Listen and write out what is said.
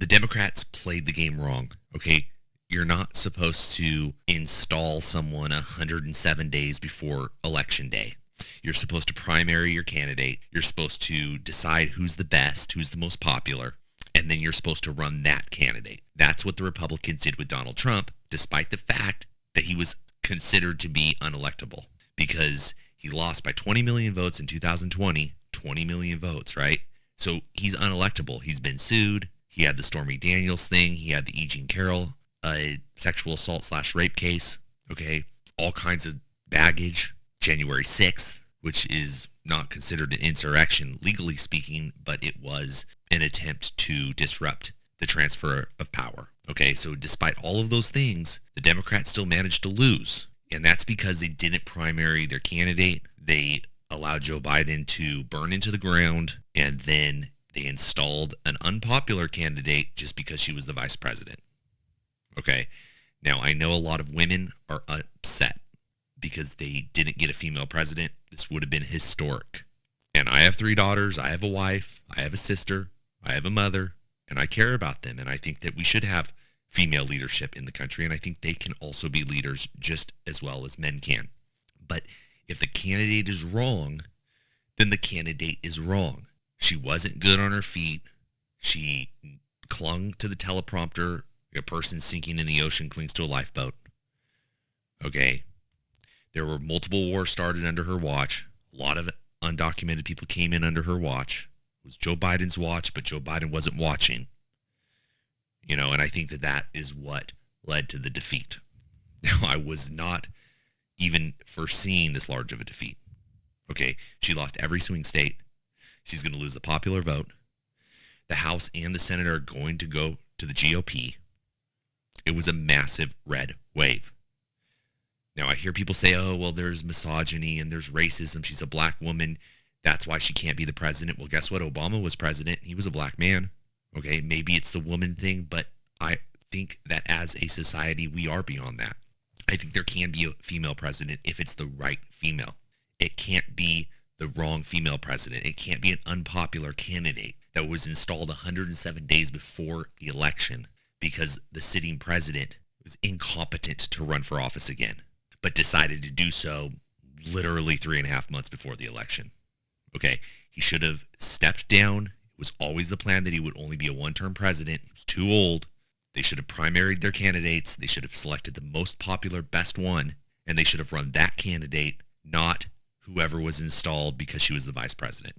The Democrats played the game wrong, okay? You're not supposed to install someone 107 days before election day. You're supposed to primary your candidate. You're supposed to decide who's the best, who's the most popular, and then you're supposed to run that candidate. That's what the Republicans did with Donald Trump, despite the fact that he was considered to be unelectable because he lost by 20 million votes in 2020. 20 million votes, right? So he's unelectable. He's been sued. He had the Stormy Daniels thing. He had the E. Jean Carroll sexual assault/rape case. Okay, all kinds of baggage. January 6th, which is not considered an insurrection legally speaking, but it was an attempt to disrupt the transfer of power. Okay, so despite all of those things, the Democrats still managed to lose. And that's because they didn't primary their candidate. They allowed Joe Biden to burn into the ground, and then they installed an unpopular candidate just because she was the vice president. Okay, now I know a lot of women are upset because they didn't get a female president. This would have been historic. And I have 3 daughters. I have a wife. I have a sister. I have a mother. And I care about them. And I think that we should have female leadership in the country. And I think they can also be leaders just as well as men can. But if the candidate is wrong, then the candidate is wrong. She wasn't good on her feet. She clung to the teleprompter. A person sinking in the ocean clings to a lifeboat. Okay. There were multiple wars started under her watch. A lot of undocumented people came in under her watch. It was Joe Biden's watch, but Joe Biden wasn't watching. And I think that is what led to the defeat. Now, I was not even foreseeing this large of a defeat. Okay, she lost every swing state. She's going to lose the popular vote. The House and the Senate are going to go to the GOP. It was a massive red wave. Now, I hear people say, oh, well, there's misogyny and there's racism. She's a black woman. That's why she can't be the president. Well, guess what? Obama was president. He was a black man. Okay, maybe it's the woman thing, but I think that as a society, we are beyond that. I think there can be a female president if it's the right female. It can't be the wrong female president. It can't be an unpopular candidate that was installed 107 days before the election because the sitting president was incompetent to run for office again, but decided to do so literally 3.5 months before the election. Okay, he should have stepped down. It was always the plan that he would only be a one-term president. He was too old. They should have primaried their candidates. They should have selected the most popular, best one, and they should have run that candidate, not whoever was installed because she was the vice president.